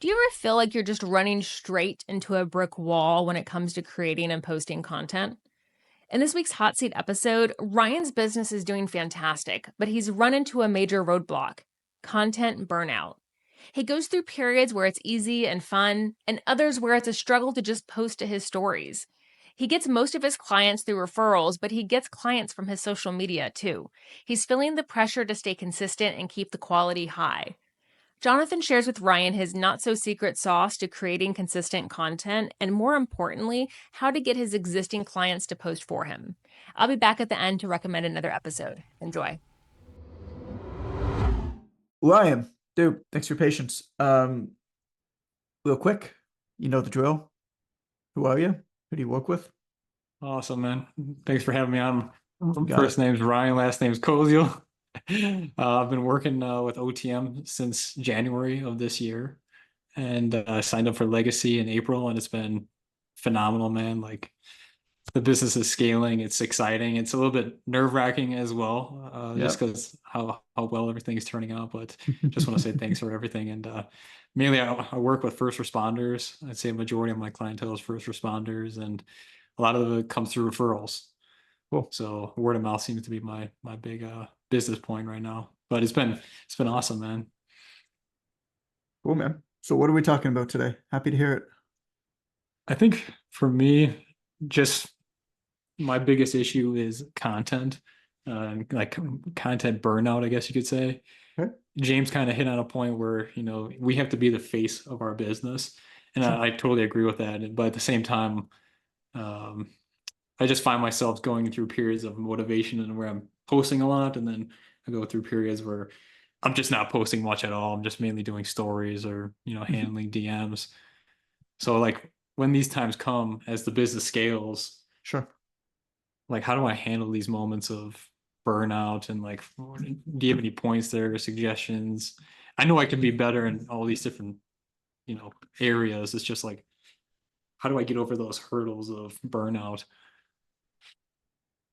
Do you ever feel like you're just running straight into a brick wall when it comes to creating and posting content? In this week's Hot Seat episode, Ryan's business is doing fantastic, but he's run into a major roadblock: content burnout. He goes through periods where it's easy and fun, and others where it's a struggle to just post to his stories. He gets most of his clients through referrals, but he gets clients from his social media too. He's feeling the pressure to stay consistent and keep the quality high. Jonathan shares with Ryan his not so secret sauce to creating consistent content, and more importantly, how to get his existing clients to post for him. I'll be back at the end to recommend another episode. Enjoy. Ryan, dude, thanks for your patience. Real quick, you know the drill. Who are you? Who do you work with? Awesome, man. Thanks for having me on. You got First it. name's Ryan, last name's Koziel. I've been working with OTM since January of this year, and signed up for Legacy in April, and it's been phenomenal, man. Like the business is scaling, it's exciting. It's a little bit nerve-wracking as well, just Yep. because how well everything's turning out. But just want to say thanks for everything. And mainly, I work with first responders. I'd say a majority of my clientele is first responders, and a lot of it comes through referrals. Cool. So word of mouth seems to be my big business point right now. But it's been awesome, man. Cool, man. So what are we talking about today? Happy to hear it. I think for me, just my biggest issue is content, like content burnout, I guess you could say. Okay. James kind of hit on a point where, we have to be the face of our business. And Sure. I totally agree with that. But at the same time, um, I just find myself going through periods of motivation and where I'm posting a lot, and then I go through periods where I'm just not posting much at all. I'm just mainly doing stories or, Mhm. handling DMs. So like when these times come as the business scales, Sure. like how do I handle these moments of burnout, and like do you have any points there or suggestions? I know I can be better in all these different, areas. It's just like how do I get over those hurdles of burnout?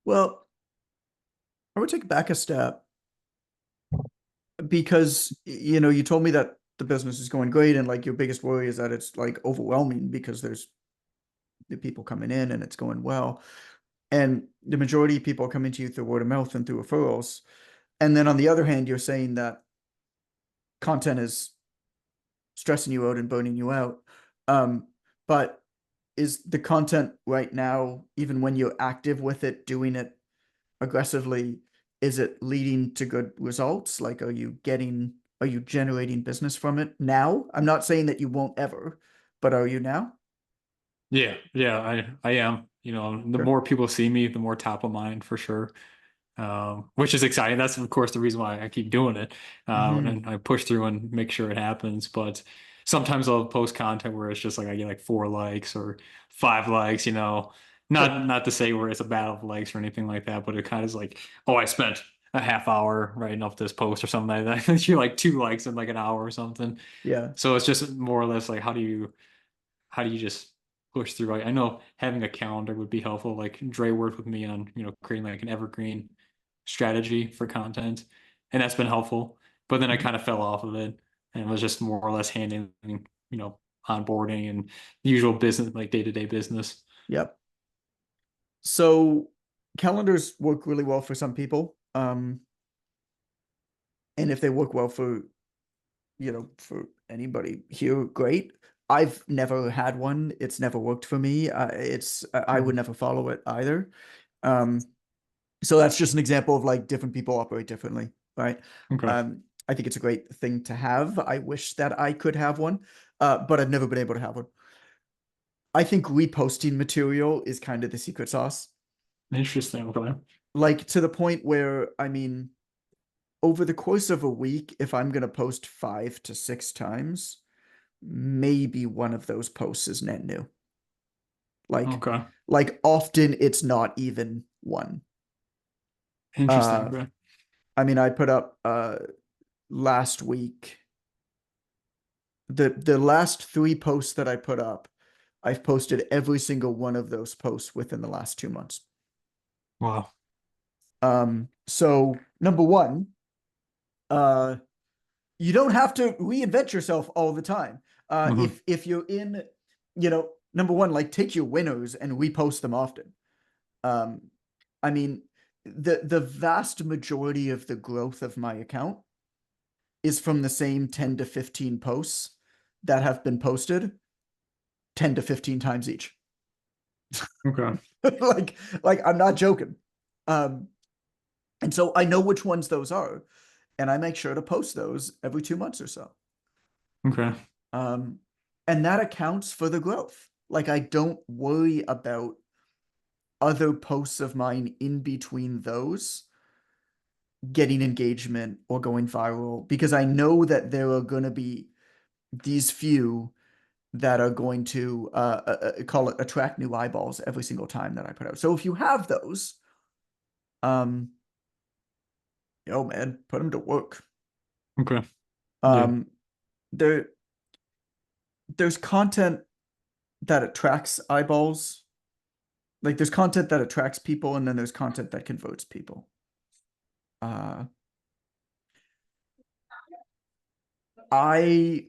Well, I would take back a step because you told me that the business is going great and like your biggest worry is that it's like overwhelming because there's the people coming in and it's going well. And the majority of people are coming to you through word of mouth and through referrals. And then on the other hand, you're saying that content is stressing you out and burning you out. But is the content right now, even when you're active with it, doing it aggressively, is it leading to good results? Like, are you generating business from it now? I'm not saying that you won't ever, but are you now? Yeah, I am. The Sure. more people see me, the more top of mind for sure. Which is exciting. That's of course the reason why I keep doing it. And Hmm. I push through and make sure it happens. But sometimes I'll post content where it's just like I get like 4 likes or 5 likes, Sure. not to say where it's a battle of likes or anything like that, but it kind of is like, oh, I spent a half hour writing up this post or something like that. You're like 2 likes in like an hour or something. Yeah. So it's just more or less like how do you just push through? I know having a calendar would be helpful. Like Dre worked with me on, creating like an evergreen strategy for content, and that's been helpful. But then I Mhm. kind of fell off of it and was just more or less handling, onboarding and usual business, like day-to-day business. Yep. So calendars work really well for some people. And if they work well for anybody here, great. I've never had one. It's never worked for me. I would Mhm. never follow it either. Um, so that's just an example of like different people operate differently, right? Okay. I think it's a great thing to have. I wish that I could have one, but I've never been able to have one. I think reposting material is kind of the secret sauce, Interesting. Okay. like to the point where, I mean, over the course of a week, if I'm going to post 5 to 6 times, maybe one of those posts is net new. Like, Okay. like often it's not even one. Interesting. Uh, Okay. I mean, I put up last week the last 3 posts that I put up. I've posted every single one of those posts within the last 2 months. Wow. So number one, uh, you don't have to reinvent yourself all the time. Mhm. If you're in, you know, number one, like take your winners and repost them often. I mean, the vast majority of the growth of my account is from the same 10 to 15 posts that have been posted 10 to 15 times each. Okay. like I'm not joking. And so I know which ones those are, and I make sure to post those every 2 months or so. Okay. And that accounts for the growth. Like I don't worry about other posts of mine in between those getting engagement or going viral, because I know that there are going to be these few that are going to call it attract new eyeballs every single time that I put out. So if you have those, yo man, put them to work. Okay. Yeah. There there's content that attracts eyeballs. Like there's content that attracts people, and then there's content that converts people. I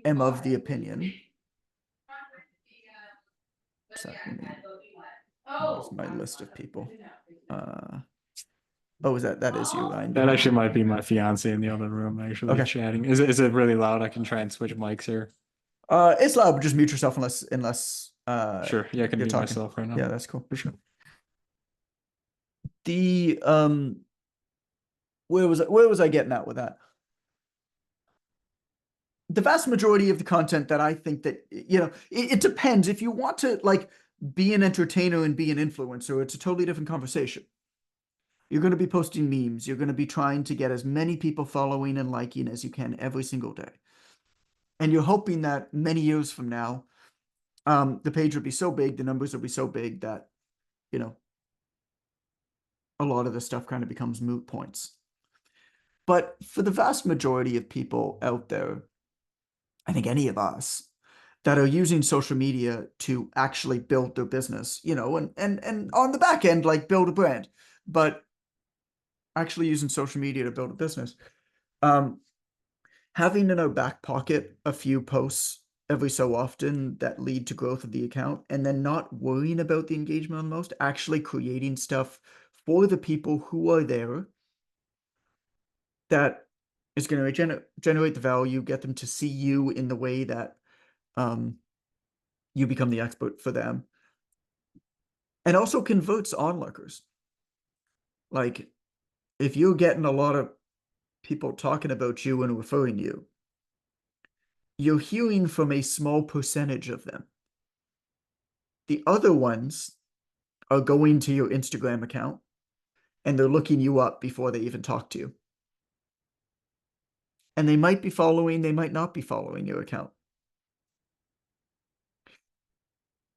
am of the opinion. So where's my list of people? Oh, is that is you, Ryan? That Behind actually you. might be my fiance in the other room, actually Okay. chatting. Is it really loud? I can try and switch mics here. It's loud, but just mute yourself unless Sure. Yeah, I can you're mute talking. myself right now. Yeah, that's cool. For sure. The where was I getting at with that? The vast majority of the content that I think that, you know, it depends. If you want to like be an entertainer and be an influencer, it's a totally different conversation. You're going to be posting memes. You're going to be trying to get as many people following and liking as you can every single day. And you're hoping that many years from now, the page will be so big, the numbers will be so big that, you know, a lot of the stuff kind of becomes moot points. But for the vast majority of people out there, I think any of us that are using social media to actually build their business, you know, and on the back end, like build a brand, but actually using social media to build a business. Having in our back pocket a few posts every so often that lead to growth of the account, and then not worrying about the engagement on the most, actually creating stuff for the people who are there that is going to generate the value, get them to see you in the way that you become the expert for them, and also converts onlookers. Like if you're getting a lot of people talking about you and referring you, you're hearing from a small percentage of them. The other ones are going to your Instagram account and they're looking you up before they even talk to you. And they might be following, they might not be following your account.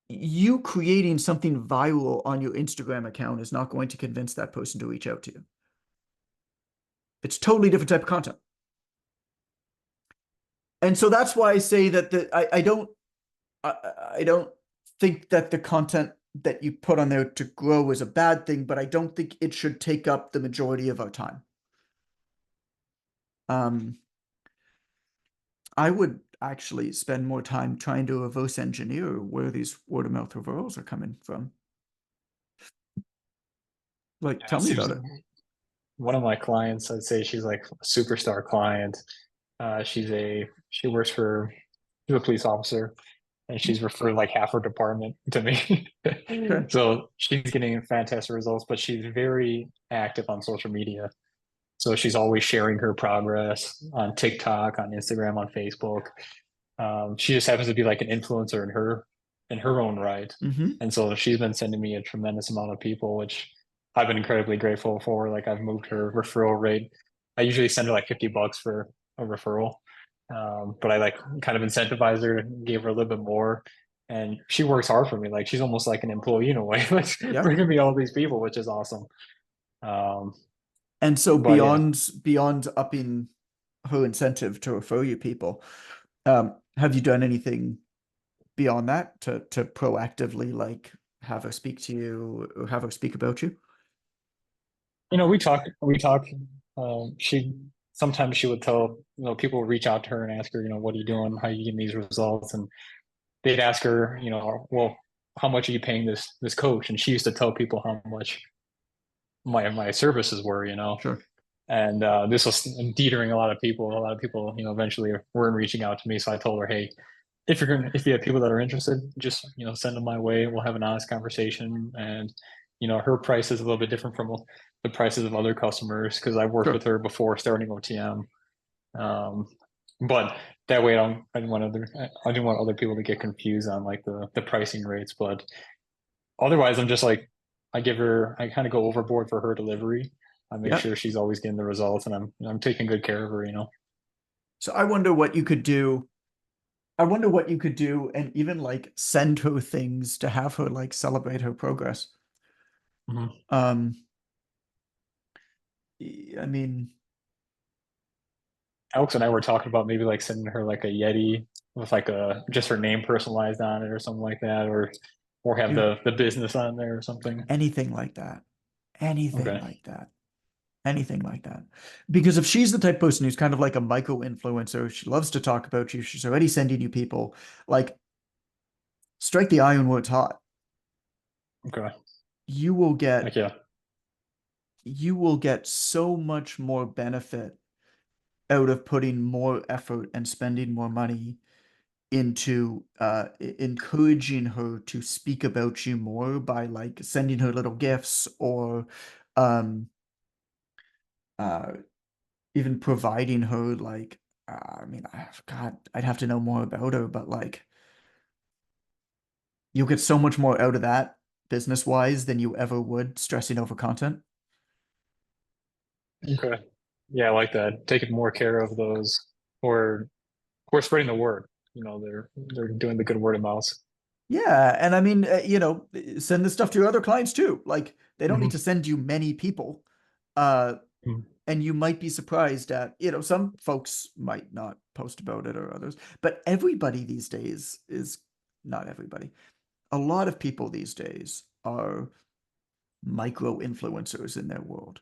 You creating something viral on your Instagram account is not going to convince that person to reach out to you. It's totally different type of content. And so that's why I say that I don't think that the content that you put on there to grow is a bad thing, but I don't think it should take up the majority of our time. I would actually spend more time trying to reverse engineer where these word of mouth referrals are coming from. Like, tell me about it. One of my clients, I'd say she's like a superstar client. She works for she's a police officer, and she's referred like half her department to me. Okay. So she's getting fantastic results, but she's very active on social media. So she's always sharing her progress on TikTok, on Instagram, on Facebook. She just happens to be like an influencer in her own right. Mm-hmm. And so she's been sending me a tremendous amount of people, which I've been incredibly grateful for. Like I've moved her referral rate. I usually send her like $50 for a referral. But I like kind of incentivize her, gave her a little bit more. And she works hard for me. Like she's almost like an employee in a way, like Yeah. bringing me all these people, which is awesome. And so But yeah, beyond upping her incentive to refer you people, have you done anything beyond that to proactively like have her speak to you or have her speak about you? we talk. She sometimes she would tell, people would reach out to her and ask her, what are you doing? How are you getting these results? And they'd ask her, well, how much are you paying this coach? And she used to tell people how much my services were. Sure. And this was detering a lot of people. A lot of people, eventually weren't reaching out to me. So I told her, hey, if you have people that are interested, just send them my way. We'll have an honest conversation. And her price is a little bit different from the prices of other customers because I've worked Sure. with her before starting OTM. But that way, I didn't want other people to get confused on like the pricing rates. But otherwise, I'm just like, I kind of go overboard for her delivery. I make Yeah. sure she's always getting the results, and I'm taking good care of her. So I wonder what you could do. I wonder what you could do and even like send her things to have her like celebrate her progress. Mhm. Um, I mean, Alex and I were talking about maybe like sending her like a Yeti with like a just her name personalized on it or something like that, or have dude, the business on there or something. anything like that. Anything Okay. like that. Anything like that. Because if she's the type of person who's kind of like a micro influencer, she loves to talk about you, she's already sending you people, like strike the iron where it's hot. Okay. You will Like, get yeah. you will get so much more benefit out of putting more effort and spending more money into encouraging her to speak about you more by like sending her little gifts or um uh even providing her like I mean, God, I'd have to know more about her, but like you'll get so much more out of that business wise than you ever would stressing over content. Okay. Yeah, I like that. Taking more care of those or spreading the word. They're doing the good word of mouth. Yeah, and I mean, send this stuff to your other clients too. Like they don't need to Hmm. send you many people. Uh, Hmm. and you might be surprised at, some folks might not post about it or others, but everybody these days is not everybody. A lot of people these days are micro influencers in their world.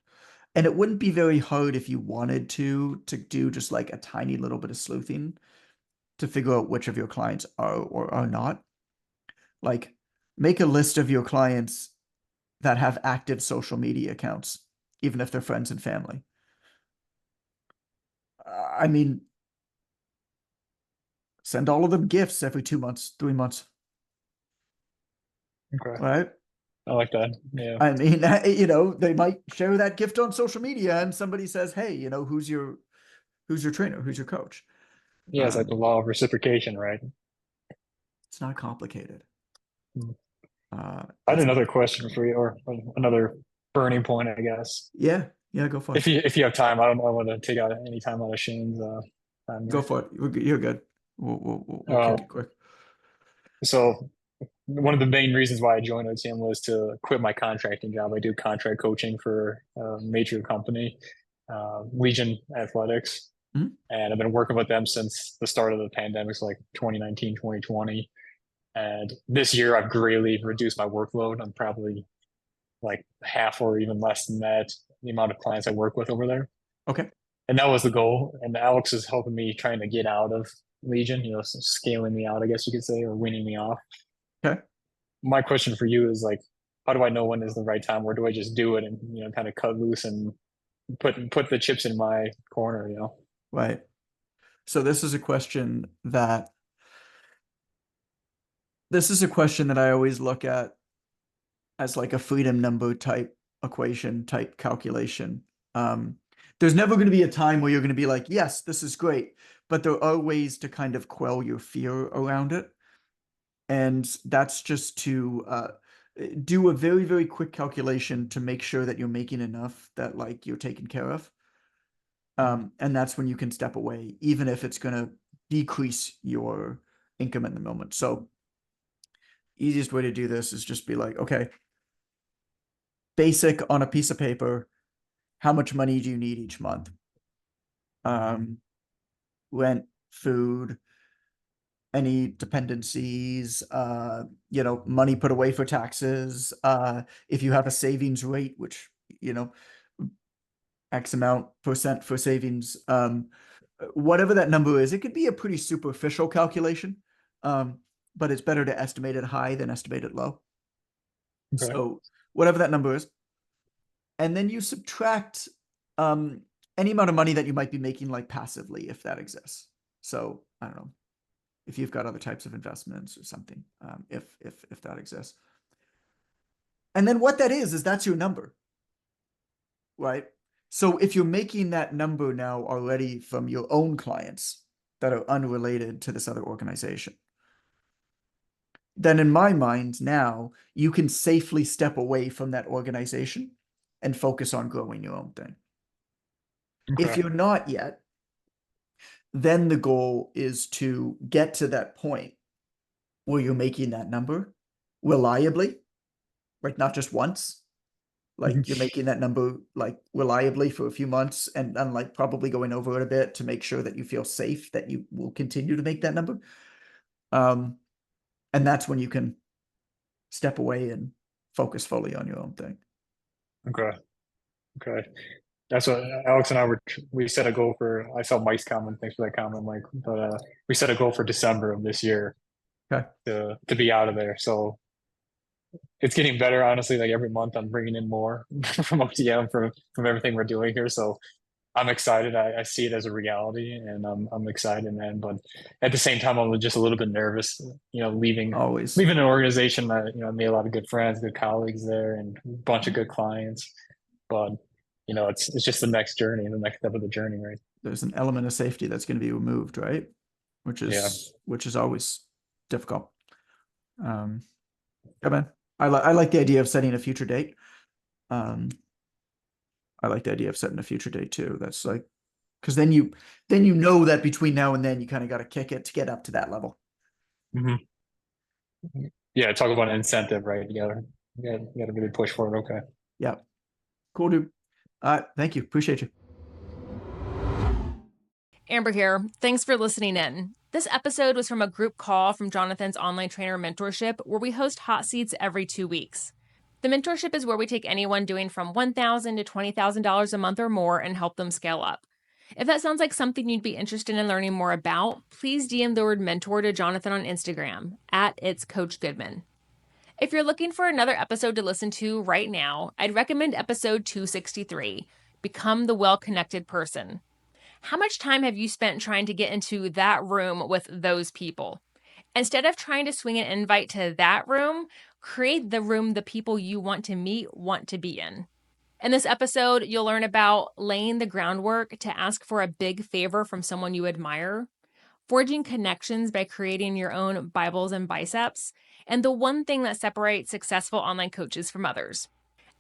And it wouldn't be very hard if you wanted to do just like a tiny little bit of sleuthing to figure out which of your clients are or are not. Like make a list of your clients that have active social media accounts, even if they're friends and family. I mean, send all of them gifts every 2 months, 3 months, Okay. right? I like that. Yeah. I mean, they might share that gift on social media, and somebody says, "Hey, who's your trainer? Who's your coach?" Yeah, it's like the law of reciprocation, right? It's not complicated. Hmm. I had It's not another question complicated. for you, or another burning point, I guess. Yeah, yeah, go for it. If you have time, I don't want to take out any time out of Shane's time Go here. for it. You're good. We'll Uh, kick it quick. so one of the main reasons why I joined OTM was to quit my contracting job. I do contract coaching for a major company, Legion Athletics, Mhm. and I've been working with them since the start of the pandemic, so like 2019, 2020. And this year, I've greatly reduced my workload. I'm probably like half or even less than that, the amount of clients I work with over there. Okay. And that was the goal. And Alex is helping me trying to get out of Legion, scaling me out, I guess you could say, or weaning me off. Okay. My question for you is like, how do I know when is the right time? Or do I just do it and kind of cut loose and put the chips in my corner? Right. So this is a question that I always look at as like a freedom number type equation type calculation. Um, there's never going to be a time where you're going to be like, yes, this is great, but there are ways to kind of quell your fear around it. And that's just to do a very, very quick calculation to make sure that you're making enough that like you're taken care of. And that's when you can step away, even if it's going to decrease your income in the moment. So easiest way to do this is just be like, okay, basic on a piece of paper, how much money do you need each month? Um, rent, food, any dependencies, money put away for taxes, if you have a savings rate, which, you know, X amount percent for savings. Whatever that number is, it could be a pretty superficial calculation, but it's better to estimate it high than estimate it low. Okay. So whatever that number is, and then you subtract any amount of money that you might be making like passively, if that exists. So I don't know if you've got other types of investments or something, if that exists. And then what that is that's your number, right? So if you're making that number now already from your own clients that are unrelated to this other organization, then in my mind now you can safely step away from that organization and focus on growing your own thing. If Okay. you're not yet, then the goal is to get to that point where you're making that number reliably, like not just once, like you're making that number like reliably for a few months and like probably going over it a bit to make sure that you feel safe that you will continue to make that number. And that's when you can step away and focus fully on your own thing. Okay. Okay. That's what Alex and I we set a goal for. I saw Mike's comment. Thanks for that comment, Mike. But we set a goal for December of this year Okay. to be out of there. So it's getting better, honestly. Like every month, I'm bringing in more from OTM from everything we're doing here. So I'm excited. I see it as a reality, and I'm excited, man. But at the same time, I'm just a little bit nervous. Leaving Always. an organization that I made a lot of good friends, good colleagues there, and a bunch of good clients. But it's just the next journey, the next step of the journey, right? There's an element of safety that's going to be removed, right? Which is always difficult. Yeah, man. I like the idea of setting a future date. I like the idea of setting a future date too. That's like, because then you know that between now and then you kind of got to kick it to get up to that level. Mm-hmm. Yeah, talk about an incentive, right? You gotta really push for it. Okay. Yeah. Cool, dude. Thank you. Appreciate you. Amber here. Thanks for listening in. This episode was from a group call from Jonathan's online trainer mentorship, where we host hot seats every 2 weeks. The mentorship is where we take anyone doing from $1,000 to $20,000 a month or more and help them scale up. If that sounds like something you'd be interested in learning more about, please DM the word mentor to Jonathan on Instagram @itscoachgoodman. If you're looking for another episode to listen to right now, I'd recommend episode 263, Become the Well-Connected Person. How much time have you spent trying to get into that room with those people? Instead of trying to swing an invite to that room, create the room the people you want to meet want to be in. In this episode, you'll learn about laying the groundwork to ask for a big favor from someone you admire, forging connections by creating your own Bibles and biceps, and the one thing that separates successful online coaches from others.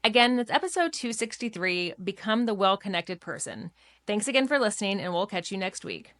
Again, that's episode 263, Become the Well-Connected Person. Thanks again for listening, and we'll catch you next week.